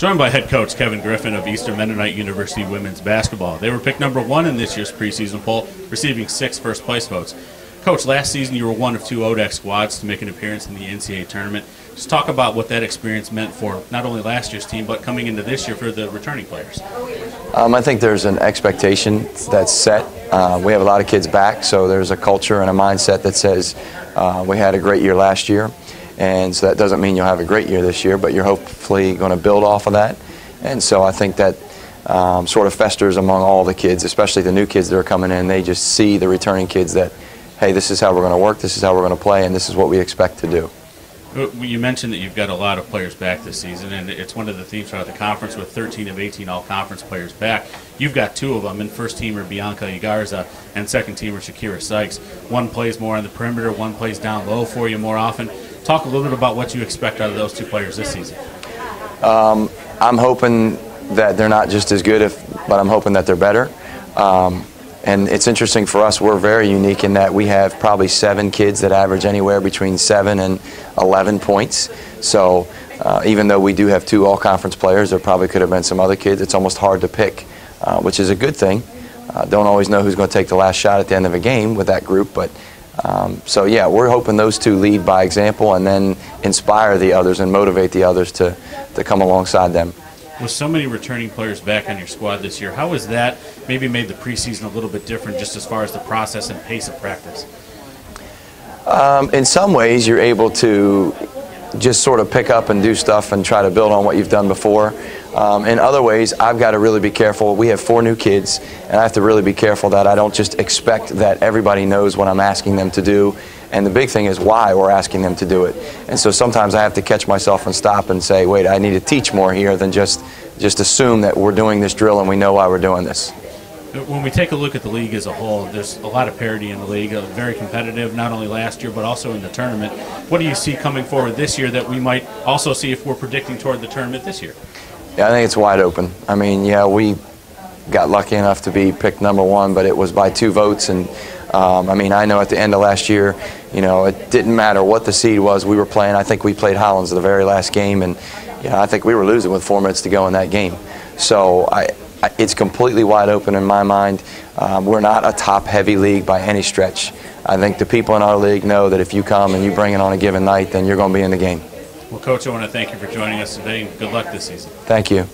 Joined by head coach Kevin Griffin of Eastern Mennonite University women's basketball. They were picked #1 in this year's preseason poll, receiving 6 first-place votes. Coach, last season you were one of 2 ODAC squads to make an appearance in the NCAA tournament. Just talk about what that experience meant for not only last year's team, but coming into this year for the returning players. I think there's an expectation that's set. We have a lot of kids back, so there's a culture and a mindset that says we had a great year last year. And so that doesn't mean you'll have a great year this year, but you're hopefully going to build off of that. And so I think that sort of festers among all the kids, especially the new kids that are coming in. They just see the returning kids that, hey, this is how we're going to work, this is how we're going to play, and this is what we expect to do. You mentioned that you've got a lot of players back this season, and it's one of the themes throughout the conference with 13 of 18 all-conference players back. You've got 2 of them, and first-teamer Bianca Igarza and second-teamer Shakira Sykes. One plays more on the perimeter, one plays down low for you more often. Talk a little bit about what you expect out of those 2 players this season. I'm hoping that they're not just as good, but I'm hoping that they're better. And it's interesting for us, we're very unique in that we have probably 7 kids that average anywhere between 7 and 11 points. So even though we do have 2 all-conference players, there probably could have been some other kids. It's almost hard to pick, which is a good thing. Don't always know who's going to take the last shot at the end of a game with that group, but so yeah, we're hoping those 2 lead by example and then inspire the others and motivate the others to come alongside them. With so many returning players back on your squad this year, how has that maybe made the preseason a little bit different just as far as the process and pace of practice? In some ways, you're able to just sort of pick up and do stuff and try to build on what you've done before. In other ways, I've got to really be careful. We have 4 new kids, and I have to really be careful that I don't just expect that everybody knows what I'm asking them to do. And the big thing is why we're asking them to do it. And so sometimes I have to catch myself and stop and say, wait, I need to teach more here than just assume that we're doing this drill and we know why we're doing this. When we take a look at the league as a whole, there's a lot of parity in the league, very competitive, not only last year but also in the tournament. What do you see coming forward this year that we might also see if we're predicting toward the tournament this year? Yeah, I think it's wide open. I mean, yeah, we got lucky enough to be picked #1, but it was by 2 votes. And I mean, I know at the end of last year, you know, it didn't matter what the seed was. We were playing. I think we played Hollins the very last game, and you know, I think we were losing with 4 minutes to go in that game. So it's completely wide open in my mind. We're not a top-heavy league by any stretch. I think the people in our league know that if you come and you bring it on a given night, then you're going to be in the game. Well, Coach, I want to thank you for joining us today, and good luck this season. Thank you.